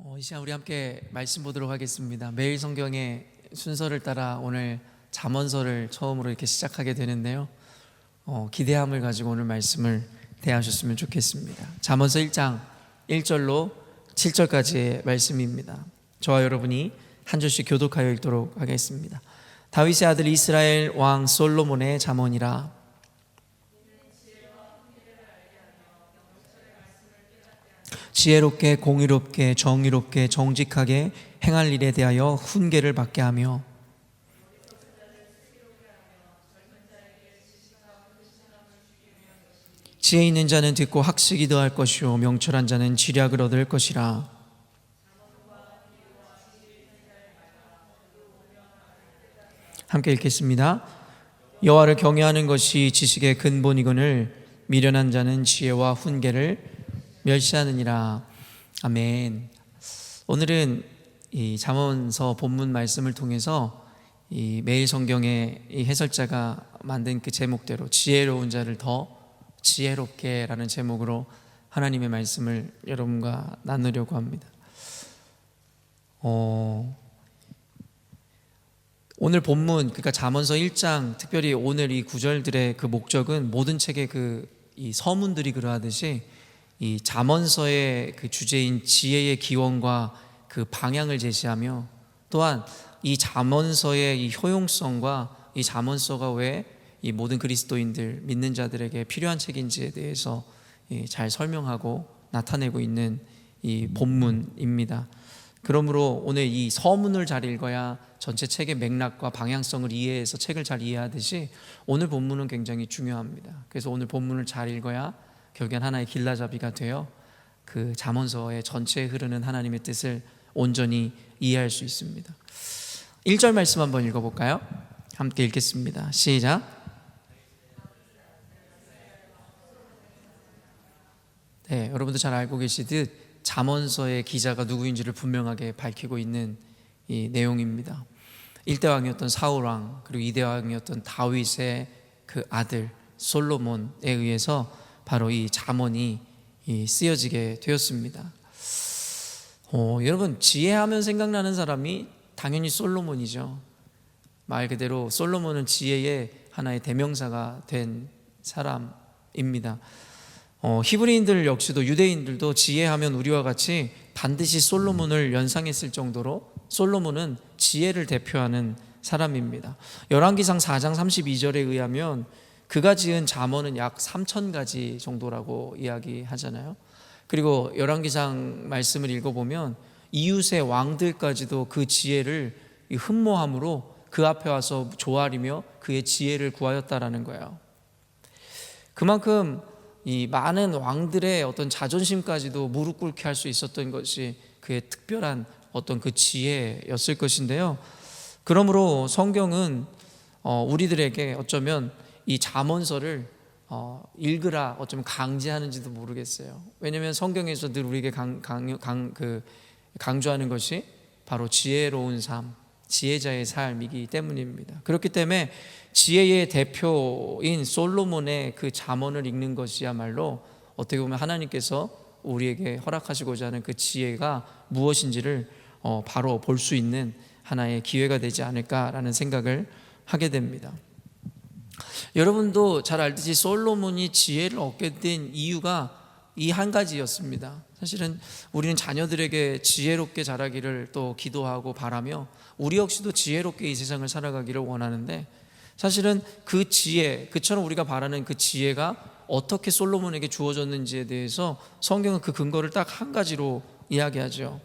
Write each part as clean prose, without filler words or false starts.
이 시간 우리 함께 말씀 보도록 하겠습니다. 매일 성경의 순서를 따라 오늘 잠언서를 처음으로 이렇게 시작하게 되는데요. 기대함을 가지고 오늘 말씀을 대하셨으면 좋겠습니다. 잠언서 1장 1절로 7절까지의 말씀입니다. 저와 여러분이 한 절씩 교독하여 읽도록 하겠습니다. 다윗의 아들 이스라엘 왕 솔로몬의 잠언이라. 지혜롭게 공의롭게 정의롭게 정직하게 행할 일에 대하여 훈계를 받게 하며 지혜 있는 자는 듣고 학식이 더할 것이요 명철한 자는 지략을 얻을 것이라. 함께 읽겠습니다. 여호와를 경외하는 것이 지식의 근본이거늘 미련한 자는 지혜와 훈계를 멸시하느니라. 아멘. 오늘은 이 잠언서 본문 말씀을 통해서 이 매일 성경의 이 해설자가 만든 그 제목대로 지혜로운 자를 더 지혜롭게라는 제목으로 하나님의 말씀을 여러분과 나누려고 합니다. 오늘 본문, 그러니까 잠언서 1장, 특별히 오늘 이 구절들의 그 목적은 모든 책의 이 서문들이 그러하듯이 이 잠언서의 그 주제인 지혜의 기원과 그 방향을 제시하며, 또한 이 잠언서의 이 효용성과 이 잠언서가 왜 이 모든 그리스도인들 믿는 자들에게 필요한 책인지에 대해서 잘 설명하고 나타내고 있는 이 본문입니다. 그러므로 오늘 이 서문을 잘 읽어야 전체 책의 맥락과 방향성을 이해해서 책을 잘 이해하듯이 오늘 본문은 굉장히 중요합니다. 그래서 오늘 본문을 잘 읽어야 결국엔 하나의 길라잡이가 되어 그 잠언서의 전체에 흐르는 하나님의 뜻을 온전히 이해할 수 있습니다. 1절 말씀 한번 읽어볼까요? 함께 읽겠습니다. 시작. 네, 여러분도 잘 알고 계시듯 잠언서의 기자가 누구인지를 분명하게 밝히고 있는 이 내용입니다. 1대 왕이었던 사울왕, 그리고 2대 왕이었던 다윗의 그 아들 솔로몬에 의해서 바로 이 잠언이 쓰여지게 되었습니다. 여러분, 지혜하면 생각나는 사람이 당연히 솔로몬이죠. 말 그대로 솔로몬은 지혜의 하나의 대명사가 된 사람입니다. 히브리인들 역시도, 유대인들도 지혜하면 우리와 같이 반드시 솔로몬을 연상했을 정도로 솔로몬은 지혜를 대표하는 사람입니다. 열왕기상 4장 32절에 의하면 그가 지은 잠언은 약 3,000가지 정도라고 이야기하잖아요. 그리고 열왕기상 말씀을 읽어보면 이웃의 왕들까지도 그 지혜를 흠모함으로 그 앞에 와서 조아리며 그의 지혜를 구하였다라는 거예요. 그만큼 이 많은 왕들의 어떤 자존심까지도 무릎 꿇게 할 수 있었던 것이 그의 특별한 어떤 그 지혜였을 것인데요. 그러므로 성경은 우리들에게 어쩌면 이 잠언서를 읽으라 어쩌면 강제하는지도 모르겠어요. 왜냐하면 성경에서 늘 우리에게 강조하는 것이 바로 지혜로운 삶, 지혜자의 삶이기 때문입니다. 그렇기 때문에 지혜의 대표인 솔로몬의 그 잠언을 읽는 것이야말로 어떻게 보면 하나님께서 우리에게 허락하시고자 하는 그 지혜가 무엇인지를 바로 볼 수 있는 하나의 기회가 되지 않을까라는 생각을 하게 됩니다. 여러분도 잘 알듯이 솔로몬이 지혜를 얻게 된 이유가 이 한 가지였습니다. 사실은 우리는 자녀들에게 지혜롭게 자라기를 또 기도하고 바라며 우리 역시도 지혜롭게 이 세상을 살아가기를 원하는데, 사실은 그 지혜, 그처럼 우리가 바라는 그 지혜가 어떻게 솔로몬에게 주어졌는지에 대해서 성경은 그 근거를 딱 한 가지로 이야기하죠.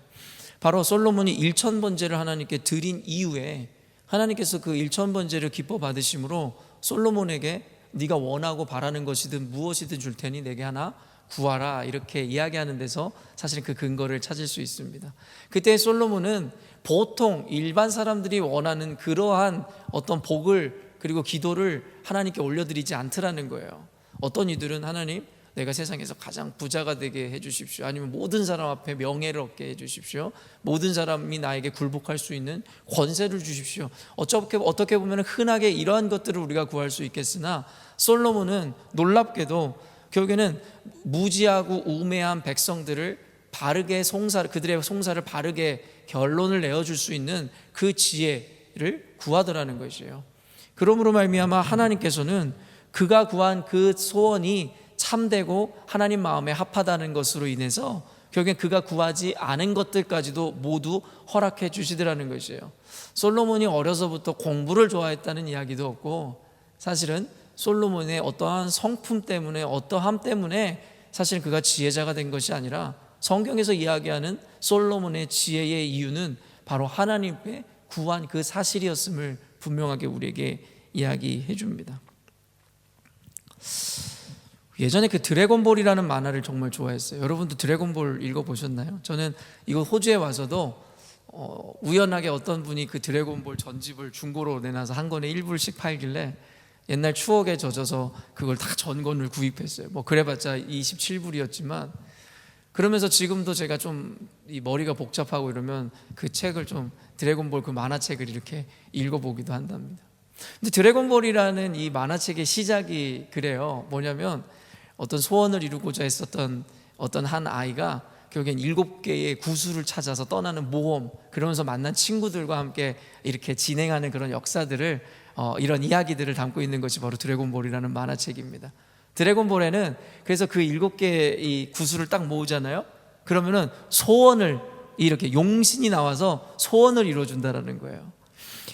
바로 솔로몬이 1,000번제를 하나님께 드린 이후에 하나님께서 그 1,000번제를 기뻐 받으심으로 솔로몬에게 네가 원하고 바라는 것이든 무엇이든 줄 테니 내게 하나 구하라, 이렇게 이야기하는 데서 사실은 그 근거를 찾을 수 있습니다. 그때 솔로몬은 보통 일반 사람들이 원하는 그러한 어떤 복을 그리고 기도를 하나님께 올려드리지 않더라는 거예요. 어떤 이들은 하나님, 내가 세상에서 가장 부자가 되게 해주십시오, 아니면 모든 사람 앞에 명예를 얻게 해주십시오, 모든 사람이 나에게 굴복할 수 있는 권세를 주십시오. 어떻게 보면 흔하게 이러한 것들을 우리가 구할 수 있겠으나 솔로몬은 놀랍게도 결국에는 무지하고 우매한 백성들을 바르게 그들의 송사를 바르게 결론을 내어줄 수 있는 그 지혜를 구하더라는 것이에요. 그러므로 말미암아 하나님께서는 그가 구한 그 소원이 참되고 하나님 마음에 합하다는 것으로 인해서 결국엔 그가 구하지 않은 것들까지도 모두 허락해 주시더라는 것이에요. 솔로몬이 어려서부터 공부를 좋아했다는 이야기도 없고, 사실은 솔로몬의 어떠한 성품 때문에, 어떠함 때문에 사실 그가 지혜자가 된 것이 아니라, 성경에서 이야기하는 솔로몬의 지혜의 이유는 바로 하나님께 구한 그 사실이었음을 분명하게 우리에게 이야기해 줍니다. 예전에 그 드래곤볼이라는 만화를 정말 좋아했어요. 여러분도 드래곤볼 읽어보셨나요? 저는 이거 호주에 와서도 우연하게 어떤 분이 그 드래곤볼 전집을 중고로 내놔서 한 권에 1불씩 팔길래 옛날 추억에 젖어서 그걸 다 전권을 구입했어요. 뭐 그래봤자 27불이었지만, 그러면서 지금도 제가 좀 이 머리가 복잡하고 이러면 그 책을 좀, 드래곤볼 그 만화책을 이렇게 읽어보기도 한답니다. 근데 드래곤볼이라는 이 만화책의 시작이 그래요. 뭐냐면 어떤 소원을 이루고자 했었던 어떤 한 아이가 결국엔 7개의 구슬을 찾아서 떠나는 모험, 그러면서 만난 친구들과 함께 이렇게 진행하는 그런 역사들을, 이런 이야기들을 담고 있는 것이 바로 드래곤볼이라는 만화책입니다. 드래곤볼에는 그래서 그 7개의 이 구슬을 딱 모으잖아요. 그러면은 소원을, 이렇게 용신이 나와서 소원을 이루어준다라는 거예요.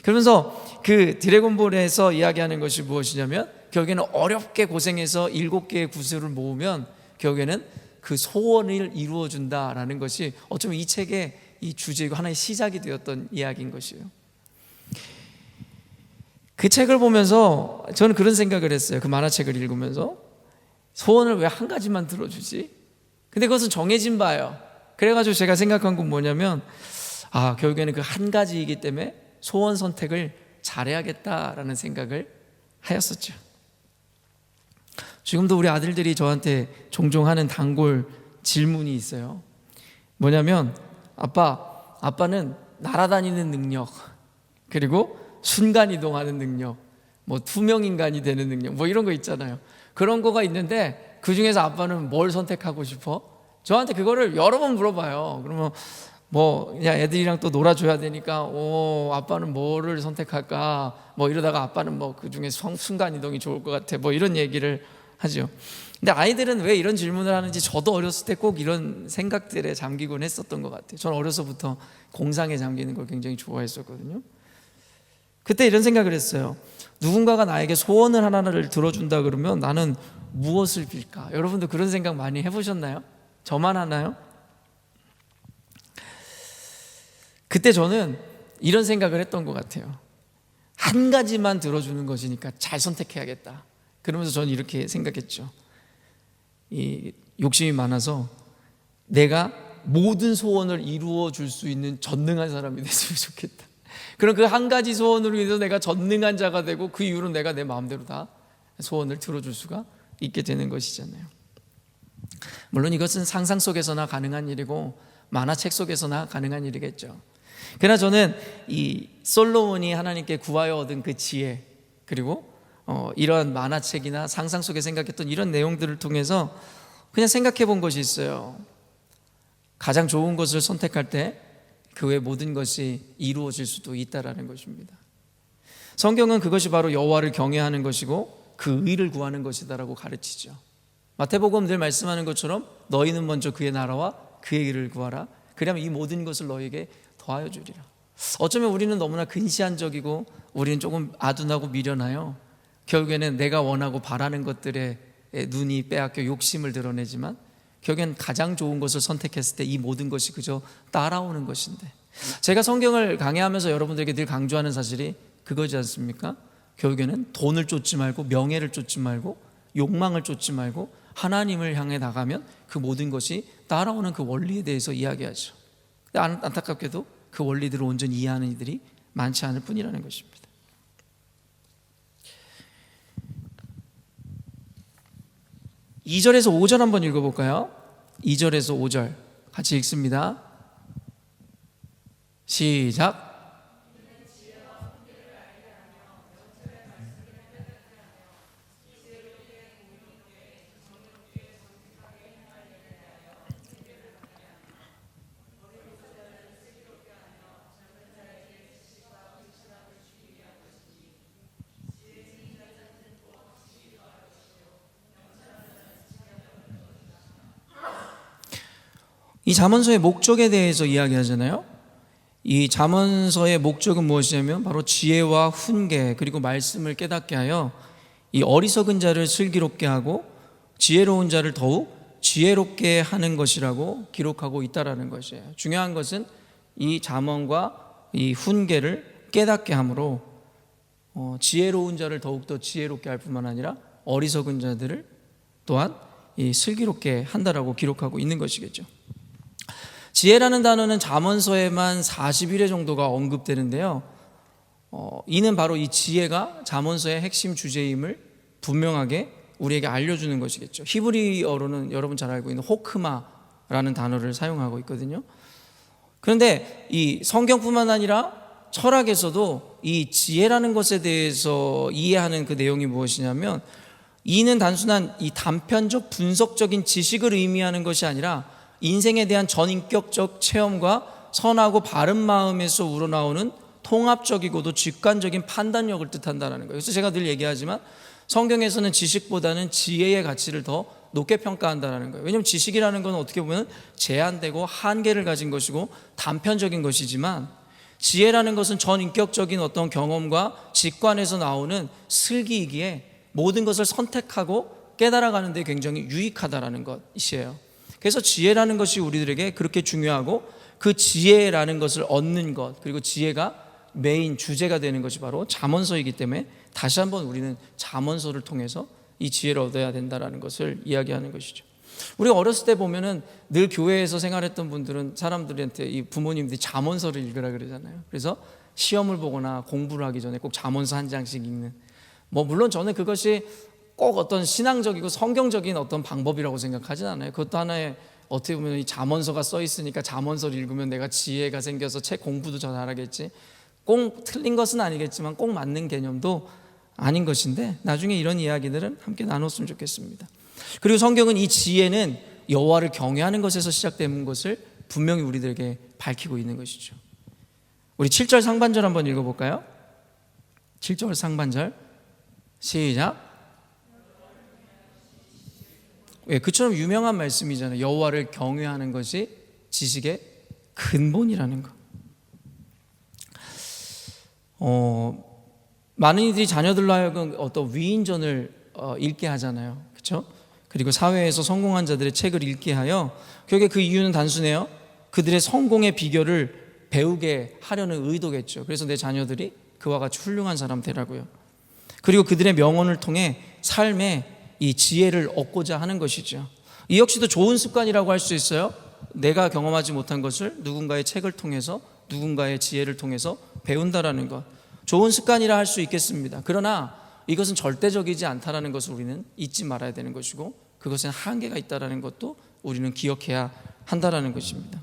그러면서 그 드래곤볼에서 이야기하는 것이 무엇이냐면, 결국에는 어렵게 고생해서 7개의 구슬을 모으면 결국에는 그 소원을 이루어준다라는 것이 어쩌면 이 책의 이 주제이고 하나의 시작이 되었던 이야기인 것이에요. 그 책을 보면서 저는 그런 생각을 했어요. 그 만화책을 읽으면서, 소원을 왜 한 가지만 들어주지? 근데 그것은 정해진 바예요. 그래가지고 제가 생각한 건 뭐냐면, 결국에는 그 한 가지이기 때문에 소원 선택을 잘해야겠다라는 생각을 하였었죠. 지금도 우리 아들들이 저한테 종종 하는 단골 질문이 있어요. 뭐냐면, 아빠는 날아다니는 능력, 그리고 순간이동하는 능력, 뭐 투명인간이 되는 능력, 뭐 이런 거 있잖아요. 그런 거가 있는데 그 중에서 아빠는 뭘 선택하고 싶어? 저한테 그거를 여러 번 물어봐요. 그러면 뭐 그냥 애들이랑 또 놀아줘야 되니까 아빠는 뭐를 선택할까? 뭐 이러다가 아빠는 뭐 그 중에 순간이동이 좋을 것 같아, 뭐 이런 얘기를 하죠. 근데 아이들은 왜 이런 질문을 하는지 저도 어렸을 때 꼭 이런 생각들에 잠기곤 했었던 것 같아요. 저는 어려서부터 공상에 잠기는 걸 굉장히 좋아했었거든요. 그때 이런 생각을 했어요. 누군가가 나에게 소원을 하나를 들어준다 그러면 나는 무엇을 빌까? 여러분도 그런 생각 많이 해보셨나요? 저만 하나요? 그때 저는 이런 생각을 했던 것 같아요. 한 가지만 들어주는 것이니까 잘 선택해야겠다. 그러면서 저는 이렇게 생각했죠. 이 욕심이 많아서 내가 모든 소원을 이루어 줄 수 있는 전능한 사람이 됐으면 좋겠다. 그럼 그 한 가지 소원으로 인해서 내가 전능한 자가 되고, 그 이후로 내가 내 마음대로 다 소원을 들어줄 수가 있게 되는 것이잖아요. 물론 이것은 상상 속에서나 가능한 일이고 만화책 속에서나 가능한 일이겠죠. 그러나 저는 이 솔로몬이 하나님께 구하여 얻은 그 지혜, 그리고 이러한 만화책이나 상상 속에 생각했던 이런 내용들을 통해서 그냥 생각해 본 것이 있어요. 가장 좋은 것을 선택할 때 그 외 모든 것이 이루어질 수도 있다라는 것입니다. 성경은 그것이 바로 여호와를 경외하는 것이고 그 의를 구하는 것이다라고 가르치죠. 마태복음 늘 말씀하는 것처럼 너희는 먼저 그의 나라와 그의 의를 구하라. 그러면 이 모든 것을 너희에게 더하여 주리라. 어쩌면 우리는 너무나 근시안적이고 우리는 조금 아둔하고 미련하여 결국에는 내가 원하고 바라는 것들에 눈이 빼앗겨 욕심을 드러내지만, 결국엔 가장 좋은 것을 선택했을 때 이 모든 것이 그저 따라오는 것인데, 제가 성경을 강해하면서 여러분들에게 늘 강조하는 사실이 그거지 않습니까? 결국에는 돈을 쫓지 말고, 명예를 쫓지 말고, 욕망을 쫓지 말고 하나님을 향해 나가면 그 모든 것이 따라오는 그 원리에 대해서 이야기하죠. 근데 안타깝게도 그 원리들을 온전히 이해하는 이들이 많지 않을 뿐이라는 것입니다. 2절에서 5절 한번 읽어볼까요? 2절에서 5절 같이 읽습니다. 시작. 이 잠언서의 목적에 대해서 이야기하잖아요. 이 잠언서의 목적은 무엇이냐면 바로 지혜와 훈계 그리고 말씀을 깨닫게 하여 이 어리석은 자를 슬기롭게 하고 지혜로운 자를 더욱 지혜롭게 하는 것이라고 기록하고 있다라는 것이에요. 중요한 것은 이 잠언과 이 훈계를 깨닫게 함으로 지혜로운 자를 더욱더 지혜롭게 할 뿐만 아니라 어리석은 자들을 또한 이 슬기롭게 한다라고 기록하고 있는 것이겠죠. 지혜라는 단어는 잠언서에만 41회 정도가 언급되는데요. 이는 바로 이 지혜가 잠언서의 핵심 주제임을 분명하게 우리에게 알려주는 것이겠죠. 히브리어로는 여러분 잘 알고 있는 호크마라는 단어를 사용하고 있거든요. 그런데 이 성경뿐만 아니라 철학에서도 이 지혜라는 것에 대해서 이해하는 그 내용이 무엇이냐면, 이는 단순한 이 단편적 분석적인 지식을 의미하는 것이 아니라 인생에 대한 전인격적 체험과 선하고 바른 마음에서 우러나오는 통합적이고도 직관적인 판단력을 뜻한다는 거예요. 그래서 제가 늘 얘기하지만 성경에서는 지식보다는 지혜의 가치를 더 높게 평가한다는 거예요. 왜냐하면 지식이라는 건 어떻게 보면 제한되고 한계를 가진 것이고 단편적인 것이지만, 지혜라는 것은 전인격적인 어떤 경험과 직관에서 나오는 슬기이기에 모든 것을 선택하고 깨달아가는 데 굉장히 유익하다라는 것이에요. 그래서 지혜라는 것이 우리들에게 그렇게 중요하고, 그 지혜라는 것을 얻는 것, 그리고 지혜가 메인 주제가 되는 것이 바로 잠언서이기 때문에 다시 한번 우리는 잠언서를 통해서 이 지혜를 얻어야 된다는 것을 이야기하는 것이죠. 우리가 어렸을 때 보면은 늘 교회에서 생활했던 분들은 사람들한테 이 부모님들이 잠언서를 읽으라 그러잖아요. 그래서 시험을 보거나 공부를 하기 전에 꼭 잠언서 한 장씩 읽는, 물론 저는 그것이 꼭 어떤 신앙적이고 성경적인 어떤 방법이라고 생각하진 않아요. 그것도 하나의 어떻게 보면 이 잠언서가 써 있으니까 잠언서를 읽으면 내가 지혜가 생겨서 책 공부도 더 잘하겠지, 꼭 틀린 것은 아니겠지만 꼭 맞는 개념도 아닌 것인데, 나중에 이런 이야기들은 함께 나눴으면 좋겠습니다. 그리고 성경은 이 지혜는 여호와를 경외하는 것에서 시작되는 것을 분명히 우리들에게 밝히고 있는 것이죠. 우리 7절 상반절 한번 읽어볼까요? 7절 상반절 시작. 그처럼 유명한 말씀이잖아요. 여호와를 경외하는 것이 지식의 근본이라는 것. 많은 이들이 자녀들로 하여금 어떤 위인전을 읽게 하잖아요. 그렇죠? 그리고 사회에서 성공한 자들의 책을 읽게 하여, 결국에 그 이유는 단순해요. 그들의 성공의 비결을 배우게 하려는 의도겠죠. 그래서 내 자녀들이 그와 같이 훌륭한 사람 되라고요. 그리고 그들의 명언을 통해 삶에 이 지혜를 얻고자 하는 것이죠. 이 역시도 좋은 습관이라고 할 수 있어요. 내가 경험하지 못한 것을 누군가의 책을 통해서, 누군가의 지혜를 통해서 배운다라는 것, 좋은 습관이라 할 수 있겠습니다. 그러나 이것은 절대적이지 않다라는 것을 우리는 잊지 말아야 되는 것이고, 그것은 한계가 있다라는 것도 우리는 기억해야 한다라는 것입니다.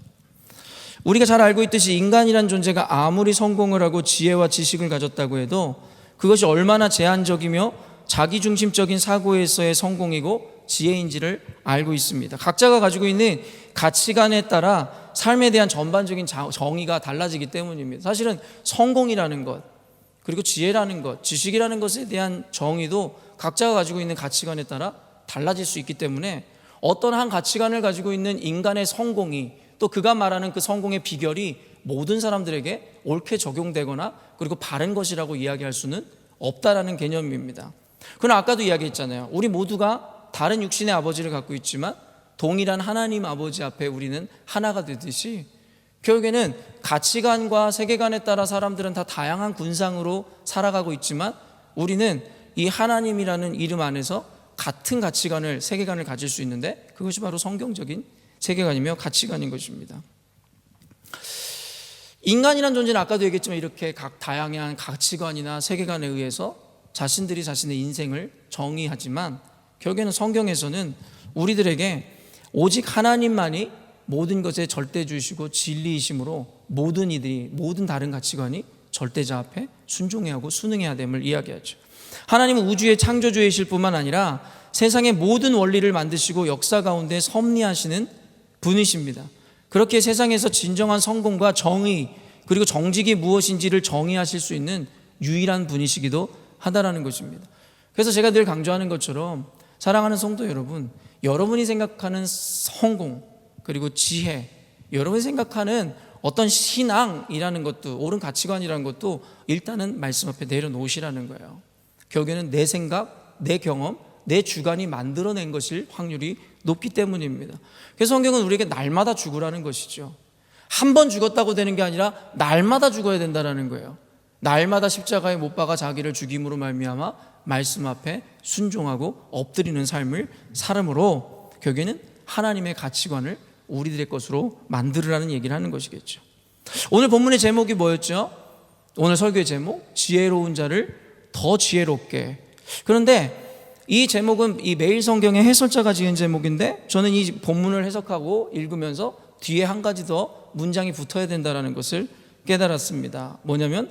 우리가 잘 알고 있듯이 인간이란 존재가 아무리 성공을 하고 지혜와 지식을 가졌다고 해도 그것이 얼마나 제한적이며 자기중심적인 사고에서의 성공이고 지혜인지를 알고 있습니다. 각자가 가지고 있는 가치관에 따라 삶에 대한 전반적인 정의가 달라지기 때문입니다. 사실은 성공이라는 것, 그리고 지혜라는 것, 지식이라는 것에 대한 정의도 각자가 가지고 있는 가치관에 따라 달라질 수 있기 때문에, 어떤 한 가치관을 가지고 있는 인간의 성공이, 또 그가 말하는 그 성공의 비결이 모든 사람들에게 옳게 적용되거나 그리고 바른 것이라고 이야기할 수는 없다라는 개념입니다. 그러나 아까도 이야기했잖아요. 우리 모두가 다른 육신의 아버지를 갖고 있지만 동일한 하나님 아버지 앞에 우리는 하나가 되듯이, 결국에는 가치관과 세계관에 따라 사람들은 다 다양한 군상으로 살아가고 있지만 우리는 이 하나님이라는 이름 안에서 같은 가치관을, 세계관을 가질 수 있는데, 그것이 바로 성경적인 세계관이며 가치관인 것입니다. 인간이란 존재는 아까도 얘기했지만 이렇게 각 다양한 가치관이나 세계관에 의해서 자신들이 자신의 인생을 정의하지만, 결국에는 성경에서는 우리들에게 오직 하나님만이 모든 것의 절대주이시고 진리이심으로 모든 이들이, 모든 다른 가치관이 절대자 앞에 순종해야 하고 순응해야 됨을 이야기하죠. 하나님은 우주의 창조주이실 뿐만 아니라 세상의 모든 원리를 만드시고 역사 가운데 섭리하시는 분이십니다. 그렇게 세상에서 진정한 성공과 정의, 그리고 정직이 무엇인지를 정의하실 수 있는 유일한 분이시기도 하다라는 것입니다. 그래서 제가 늘 강조하는 것처럼, 사랑하는 성도 여러분, 여러분이 생각하는 성공, 그리고 지혜, 여러분이 생각하는 어떤 신앙이라는 것도, 옳은 가치관이라는 것도 일단은 말씀 앞에 내려놓으시라는 거예요. 결국에는 내 생각, 내 경험, 내 주관이 만들어낸 것일 확률이 높기 때문입니다. 그래서 성경은 우리에게 날마다 죽으라는 것이죠. 한 번 죽었다고 되는 게 아니라 날마다 죽어야 된다는 거예요. 날마다 십자가에 못 박아 자기를 죽임으로 말미암아 말씀 앞에 순종하고 엎드리는 삶을 살음으로 결국에는 하나님의 가치관을 우리들의 것으로 만들으라는 얘기를 하는 것이겠죠. 오늘 본문의 제목이 뭐였죠? 오늘 설교의 제목, 지혜로운 자를 더 지혜롭게. 그런데 이 제목은 이 매일 성경의 해설자가 지은 제목인데, 저는 이 본문을 해석하고 읽으면서 뒤에 한 가지 더 문장이 붙어야 된다는 것을 깨달았습니다. 뭐냐면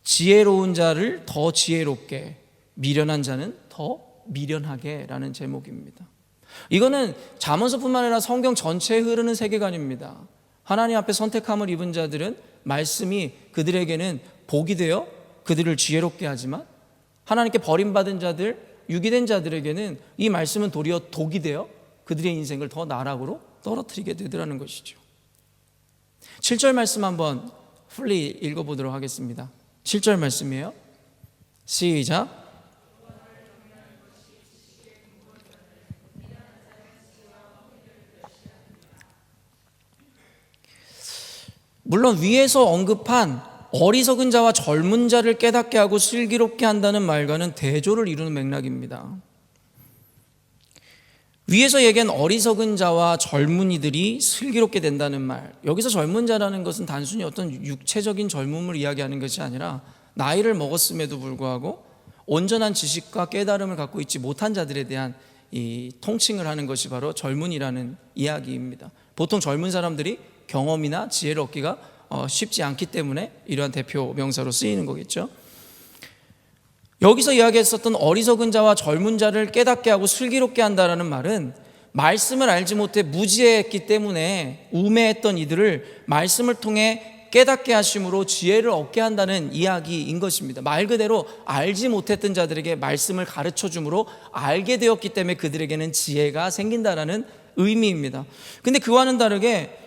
지혜로운 자를 더 지혜롭게, 미련한 자는 더 미련하게 라는 제목입니다. 이거는 잠언서뿐만 아니라 성경 전체에 흐르는 세계관입니다. 하나님 앞에 선택함을 입은 자들은 말씀이 그들에게는 복이 되어 그들을 지혜롭게 하지만, 하나님께 버림받은 자들, 유기된 자들에게는 이 말씀은 도리어 독이 되어 그들의 인생을 더 나락으로 떨어뜨리게 되더라는 것이죠. 7절 말씀 한번 풀리 읽어보도록 하겠습니다. 7절 말씀이에요. 시작. 물론 위에서 언급한 어리석은 자와 젊은 자를 깨닫게 하고 슬기롭게 한다는 말과는 대조를 이루는 맥락입니다. 위에서 얘기한 어리석은 자와 젊은이들이 슬기롭게 된다는 말, 여기서 젊은 자라는 것은 단순히 어떤 육체적인 젊음을 이야기하는 것이 아니라 나이를 먹었음에도 불구하고 온전한 지식과 깨달음을 갖고 있지 못한 자들에 대한 이 통칭을 하는 것이 바로 젊은이라는 이야기입니다. 보통 젊은 사람들이 경험이나 지혜를 얻기가 쉽지 않기 때문에 이러한 대표 명사로 쓰이는 거겠죠. 여기서 이야기했었던 어리석은 자와 젊은 자를 깨닫게 하고 슬기롭게 한다는 말은 말씀을 알지 못해 무지했기 때문에 우매했던 이들을 말씀을 통해 깨닫게 하심으로 지혜를 얻게 한다는 이야기인 것입니다. 말 그대로 알지 못했던 자들에게 말씀을 가르쳐 줌으로 알게 되었기 때문에 그들에게는 지혜가 생긴다라는 의미입니다. 근데 그와는 다르게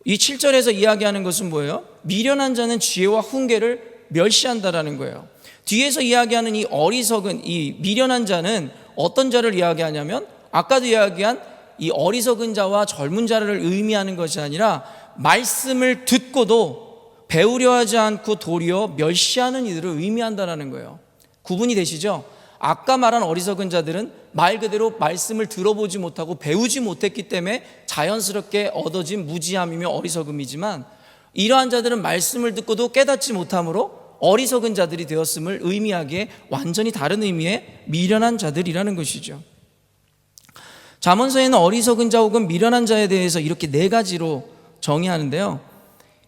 이 7절에서 이야기하는 것은 뭐예요? 미련한 자는 지혜와 훈계를 멸시한다라는 거예요. 뒤에서 이야기하는 이 어리석은, 이 미련한 자는 어떤 자를 이야기하냐면, 아까도 이야기한 이 어리석은 자와 젊은 자를 의미하는 것이 아니라 말씀을 듣고도 배우려 하지 않고 도리어 멸시하는 이들을 의미한다는 거예요. 구분이 되시죠? 아까 말한 어리석은 자들은 말 그대로 말씀을 들어보지 못하고 배우지 못했기 때문에 자연스럽게 얻어진 무지함이며 어리석음이지만, 이러한 자들은 말씀을 듣고도 깨닫지 못함으로 어리석은 자들이 되었음을 의미하기에 완전히 다른 의미의 미련한 자들이라는 것이죠. 잠언서에는 어리석은 자 혹은 미련한 자에 대해서 이렇게 네 가지로 정의하는데요,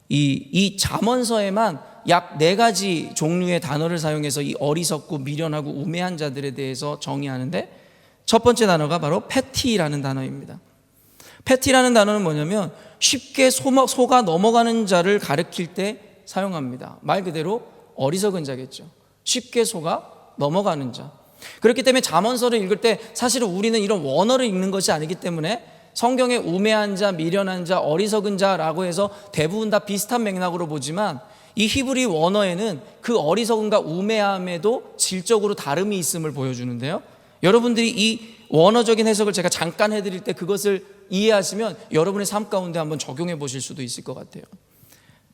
이 잠언서에만 약 네 가지 종류의 단어를 사용해서 이 어리석고 미련하고 우매한 자들에 대해서 정의하는데, 첫 번째 단어가 바로 패티라는 단어입니다. 패티라는 단어는 뭐냐면 쉽게 속아 넘어가는 자를 가리킬 때 사용합니다. 말 그대로 어리석은 자겠죠. 쉽게 속아 넘어가는 자. 그렇기 때문에 잠언서를 읽을 때 사실은 우리는 이런 원어를 읽는 것이 아니기 때문에 성경의 우매한 자, 미련한 자, 어리석은 자라고 해서 대부분 다 비슷한 맥락으로 보지만, 이 히브리 원어에는 그 어리석음과 우매함에도 질적으로 다름이 있음을 보여주는데요, 여러분들이 이 원어적인 해석을 제가 잠깐 해드릴 때 그것을 이해하시면 여러분의 삶 가운데 한번 적용해 보실 수도 있을 것 같아요.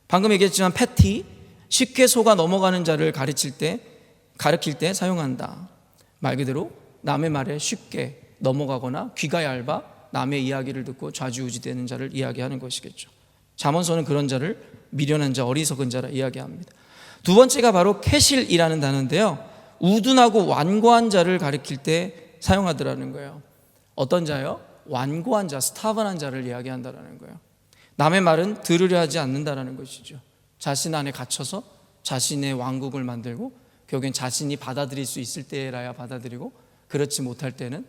방금 얘기했지만 패티, 쉽게 속아 넘어가는 자를 가르칠 때 사용한다. 말 그대로 남의 말에 쉽게 넘어가거나 귀가 얇아 남의 이야기를 듣고 좌지우지되는 자를 이야기하는 것이겠죠. 잠언서는 그런 자를 미련한 자, 어리석은 자라 이야기합니다. 두 번째가 바로 캐실이라는 단어인데요, 우둔하고 완고한 자를 가리킬 때 사용하더라는 거예요. 어떤 자요? 완고한 자, 스타번한 자를 이야기한다라는 거예요. 남의 말은 들으려 하지 않는다라는 것이죠. 자신 안에 갇혀서 자신의 왕국을 만들고 결국엔 자신이 받아들일 수 있을 때라야 받아들이고, 그렇지 못할 때는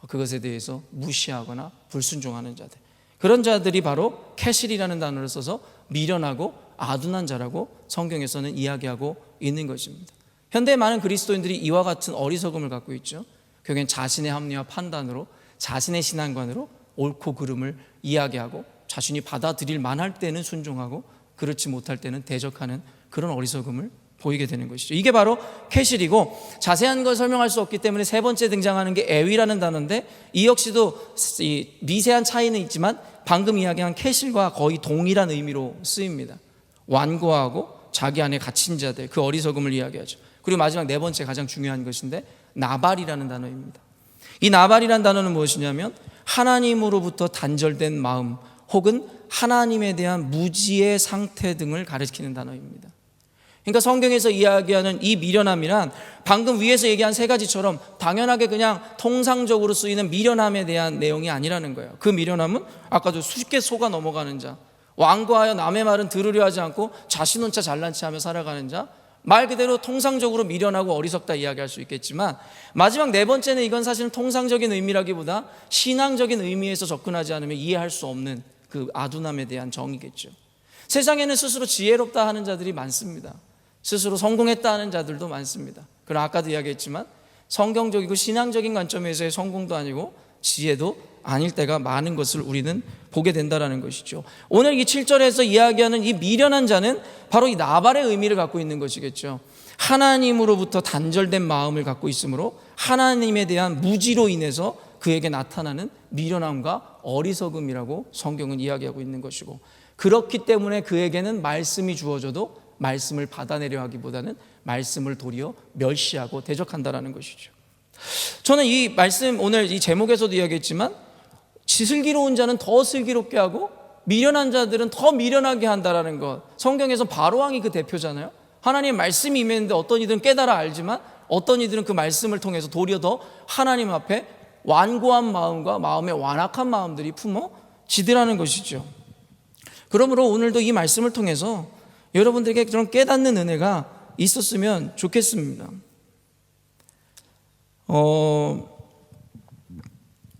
그것에 대해서 무시하거나 불순종하는 자들, 그런 자들이 바로 캐실이라는 단어를 써서 미련하고 아둔한 자라고 성경에서는 이야기하고 있는 것입니다. 현대의 많은 그리스도인들이 이와 같은 어리석음을 갖고 있죠. 결국엔 자신의 합리와 판단으로, 자신의 신앙관으로 옳고 그름을 이야기하고 자신이 받아들일 만할 때는 순종하고 그렇지 못할 때는 대적하는 그런 어리석음을 보이게 되는 것이죠. 이게 바로 캐실이고, 자세한 걸 설명할 수 없기 때문에 세 번째 등장하는 게 애위라는 단어인데, 이 역시도 이 미세한 차이는 있지만 방금 이야기한 캐실과 거의 동일한 의미로 쓰입니다. 완고하고 자기 안에 갇힌 자들, 그 어리석음을 이야기하죠. 그리고 마지막 네 번째 가장 중요한 것인데 나발이라는 단어입니다. 이 나발이라는 단어는 무엇이냐면 하나님으로부터 단절된 마음 혹은 하나님에 대한 무지의 상태 등을 가리키는 단어입니다. 그러니까 성경에서 이야기하는 이 미련함이란 방금 위에서 얘기한 세 가지처럼 당연하게 그냥 통상적으로 쓰이는 미련함에 대한 내용이 아니라는 거예요. 그 미련함은 아까도 쉽게 속아 넘어가는 자, 완고하여 남의 말은 들으려 하지 않고 자신 혼자 잘난 체하며 살아가는 자, 말 그대로 통상적으로 미련하고 어리석다 이야기할 수 있겠지만, 마지막 네 번째는 이건 사실은 통상적인 의미라기보다 신앙적인 의미에서 접근하지 않으면 이해할 수 없는 그 아둔함에 대한 정의겠죠. 세상에는 스스로 지혜롭다 하는 자들이 많습니다. 스스로 성공했다 하는 자들도 많습니다. 그러나 아까도 이야기했지만 성경적이고 신앙적인 관점에서의 성공도 아니고 지혜도 아닐 때가 많은 것을 우리는 보게 된다는 것이죠. 오늘 이 7절에서 이야기하는 이 미련한 자는 바로 이 나발의 의미를 갖고 있는 것이겠죠. 하나님으로부터 단절된 마음을 갖고 있으므로 하나님에 대한 무지로 인해서 그에게 나타나는 미련함과 어리석음이라고 성경은 이야기하고 있는 것이고, 그렇기 때문에 그에게는 말씀이 주어져도 말씀을 받아내려 하기보다는 말씀을 도리어 멸시하고 대적한다는 것이죠. 저는 이 말씀, 오늘 이 제목에서도 이야기했지만 슬기로운 자는 더 슬기롭게 하고 미련한 자들은 더 미련하게 한다는 것, 성경에서 바로왕이 그 대표잖아요. 하나님의 말씀이 임했는데 어떤 이들은 깨달아 알지만 어떤 이들은 그 말씀을 통해서 도리어 더 하나님 앞에 완고한 마음과 마음의 완악한 마음들이 품어지더라는 것이죠. 그러므로 오늘도 이 말씀을 통해서 여러분들에게 그런 깨닫는 은혜가 있었으면 좋겠습니다.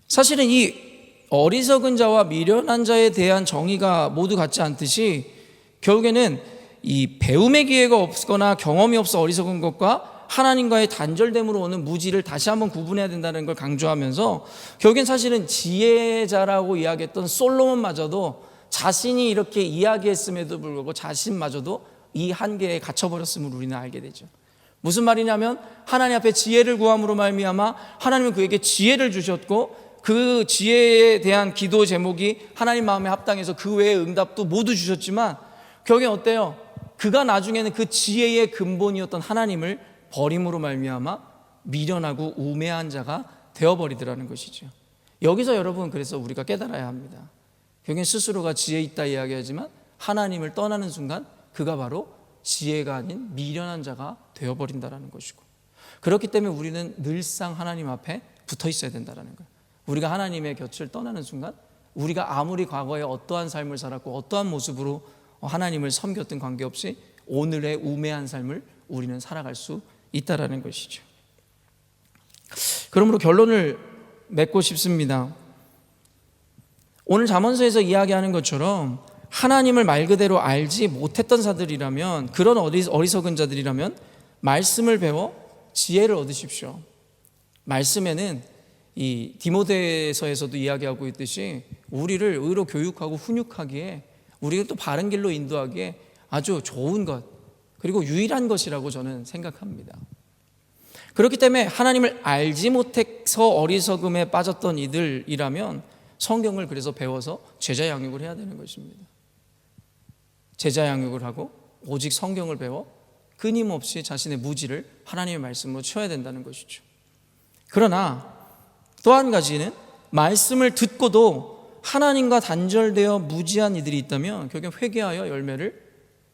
사실은 이 어리석은 자와 미련한 자에 대한 정의가 모두 같지 않듯이 결국에는 이 배움의 기회가 없거나 경험이 없어 어리석은 것과 하나님과의 단절됨으로 오는 무지를 다시 한번 구분해야 된다는 걸 강조하면서, 결국엔 사실은 지혜자라고 이야기했던 솔로몬마저도 자신이 이렇게 이야기했음에도 불구하고 자신마저도 이 한계에 갇혀버렸음을 우리는 알게 되죠. 무슨 말이냐면 하나님 앞에 지혜를 구함으로 말미암아 하나님은 그에게 지혜를 주셨고, 그 지혜에 대한 기도 제목이 하나님 마음에 합당해서 그 외의 응답도 모두 주셨지만, 결국엔 어때요? 그가 나중에는 그 지혜의 근본이었던 하나님을 버림으로 말미암아 미련하고 우매한 자가 되어버리더라는 것이죠. 여기서 여러분, 그래서 우리가 깨달아야 합니다. 결국엔 스스로가 지혜 있다 이야기하지만 하나님을 떠나는 순간 그가 바로 지혜가 아닌 미련한 자가 되어버린다는 것이고, 그렇기 때문에 우리는 늘상 하나님 앞에 붙어 있어야 된다는 거예요. 우리가 하나님의 곁을 떠나는 순간 우리가 아무리 과거에 어떠한 삶을 살았고 어떠한 모습으로 하나님을 섬겼든 관계없이 오늘의 우매한 삶을 우리는 살아갈 수 있다는 것이죠. 그러므로 결론을 맺고 싶습니다. 오늘 잠언서에서 이야기하는 것처럼 하나님을 말 그대로 알지 못했던 자들이라면, 그런 어리석은 자들이라면 말씀을 배워 지혜를 얻으십시오. 말씀에는 이 디모데서에서도 이야기하고 있듯이 우리를 의로 교육하고 훈육하기에, 우리를 또 바른 길로 인도하기에 아주 좋은 것, 그리고 유일한 것이라고 저는 생각합니다. 그렇기 때문에 하나님을 알지 못해서 어리석음에 빠졌던 이들이라면 성경을 그래서 배워서 제자 양육을 해야 되는 것입니다. 제자 양육을 하고 오직 성경을 배워 끊임없이 자신의 무지를 하나님의 말씀으로 채워야 된다는 것이죠. 그러나 또 한 가지는 말씀을 듣고도 하나님과 단절되어 무지한 이들이 있다면 결국 회개하여 열매를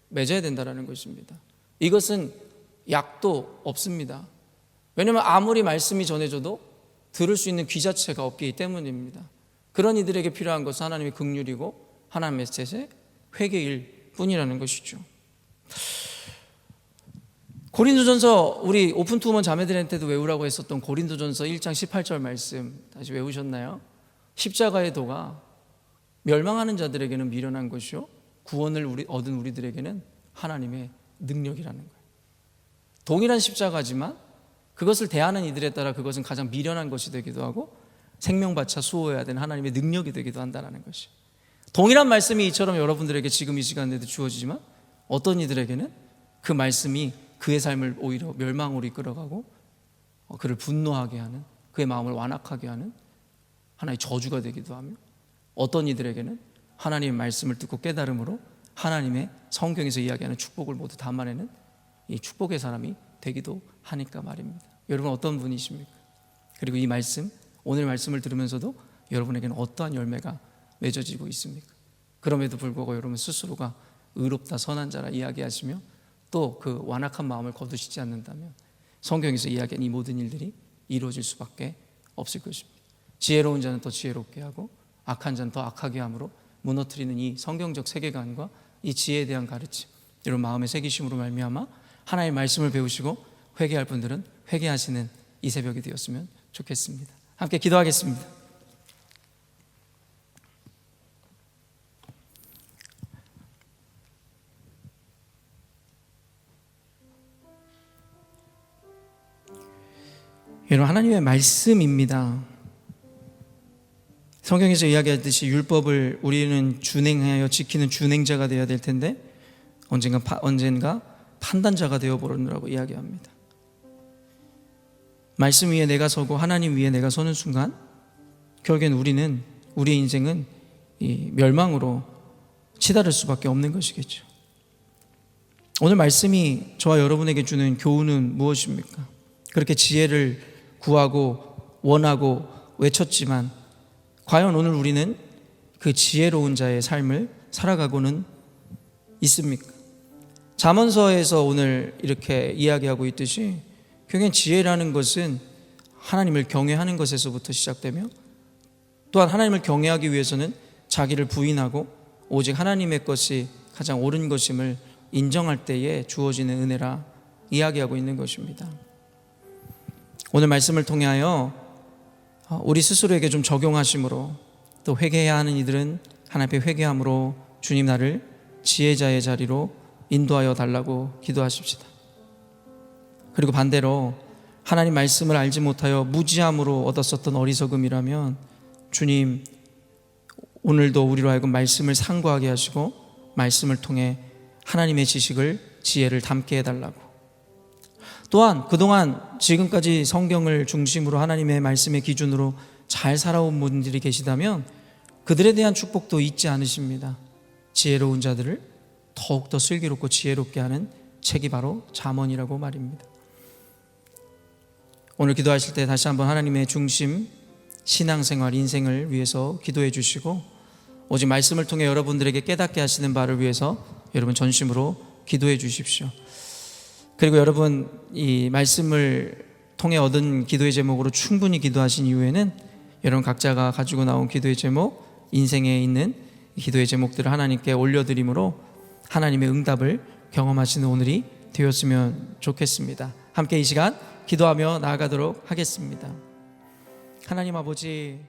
맺어야 된다는 것입니다. 이것은 약도 없습니다. 왜냐하면 아무리 말씀이 전해져도 들을 수 있는 귀 자체가 없기 때문입니다. 그런 이들에게 필요한 것은 하나님의 긍휼이고 하나님의 뜻의 회개일 뿐이라는 것이죠. 고린도전서, 우리 오픈투우먼 자매들한테도 외우라고 했었던 고린도전서 1장 18절 말씀 다시 외우셨나요? 십자가의 도가 멸망하는 자들에게는 미련한 것이요 구원을 얻은 우리들에게는 하나님의 능력이라는 거예요. 동일한 십자가지만 그것을 대하는 이들에 따라 그것은 가장 미련한 것이 되기도 하고 생명받쳐 수호해야 되는 하나님의 능력이 되기도 한다는 것이. 동일한 말씀이 이처럼 여러분들에게 지금 이 시간에도 주어지지만 어떤 이들에게는 그 말씀이 그의 삶을 오히려 멸망으로 이끌어가고 그를 분노하게 하는, 그의 마음을 완악하게 하는 하나의 저주가 되기도 하며, 어떤 이들에게는 하나님의 말씀을 듣고 깨달음으로 하나님의 성경에서 이야기하는 축복을 모두 담아내는 이 축복의 사람이 되기도 하니까 말입니다. 여러분 어떤 분이십니까? 그리고 이 말씀, 오늘 말씀을 들으면서도 여러분에게는 어떠한 열매가 맺어지고 있습니까? 그럼에도 불구하고 여러분 스스로가 의롭다 선한 자라 이야기하시며 또 그 완악한 마음을 거두시지 않는다면 성경에서 이야기한 이 모든 일들이 이루어질 수밖에 없을 것입니다. 지혜로운 자는 더 지혜롭게 하고 악한 자는 더 악하게 함으로 무너뜨리는 이 성경적 세계관과 이 지혜에 대한 가르침, 여러분 마음의 새기심으로 말미암아 하나님의 말씀을 배우시고 회개할 분들은 회개하시는 이 새벽이 되었으면 좋겠습니다. 함께 기도하겠습니다. 여러분, 하나님의 말씀입니다. 성경에서 이야기하듯이 율법을 우리는 준행하여 지키는 준행자가 되어야 될 텐데 언젠가 판단자가 되어버리느라고 이야기합니다. 말씀 위에 내가 서고 하나님 위에 내가 서는 순간 결국엔 우리의 인생은 이 멸망으로 치달을 수밖에 없는 것이겠죠. 오늘 말씀이 저와 여러분에게 주는 교훈은 무엇입니까? 그렇게 지혜를 구하고 원하고 외쳤지만 과연 오늘 우리는 그 지혜로운 자의 삶을 살아가고는 있습니까? 잠언서에서 오늘 이렇게 이야기하고 있듯이 결국엔 지혜라는 것은 하나님을 경외하는 것에서부터 시작되며 또한 하나님을 경외하기 위해서는 자기를 부인하고 오직 하나님의 것이 가장 옳은 것임을 인정할 때에 주어지는 은혜라 이야기하고 있는 것입니다. 오늘 말씀을 통하여 우리 스스로에게 좀 적용하심으로 또 회개해야 하는 이들은 하나님 앞에 회개함으로 주님 나를 지혜자의 자리로 인도하여 달라고 기도하십시다. 그리고 반대로 하나님 말씀을 알지 못하여 무지함으로 얻었었던 어리석음이라면 주님 오늘도 우리로 하여금 말씀을 상고하게 하시고 말씀을 통해 하나님의 지식을 지혜를 담게 해달라고, 또한 그동안 지금까지 성경을 중심으로 하나님의 말씀의 기준으로 잘 살아온 분들이 계시다면 그들에 대한 축복도 잊지 않으십니다. 지혜로운 자들을 더욱더 슬기롭고 지혜롭게 하는 책이 바로 잠언이라고 말입니다. 오늘 기도하실 때 다시 한번 하나님의 중심, 신앙생활, 인생을 위해서 기도해 주시고 오직 말씀을 통해 여러분들에게 깨닫게 하시는 바를 위해서 여러분 전심으로 기도해 주십시오. 그리고 여러분 이 말씀을 통해 얻은 기도의 제목으로 충분히 기도하신 이후에는 여러분 각자가 가지고 나온 기도의 제목, 인생에 있는 기도의 제목들을 하나님께 올려드림으로 하나님의 응답을 경험하시는 오늘이 되었으면 좋겠습니다. 함께 이 시간 기도하며 나아가도록 하겠습니다. 하나님 아버지,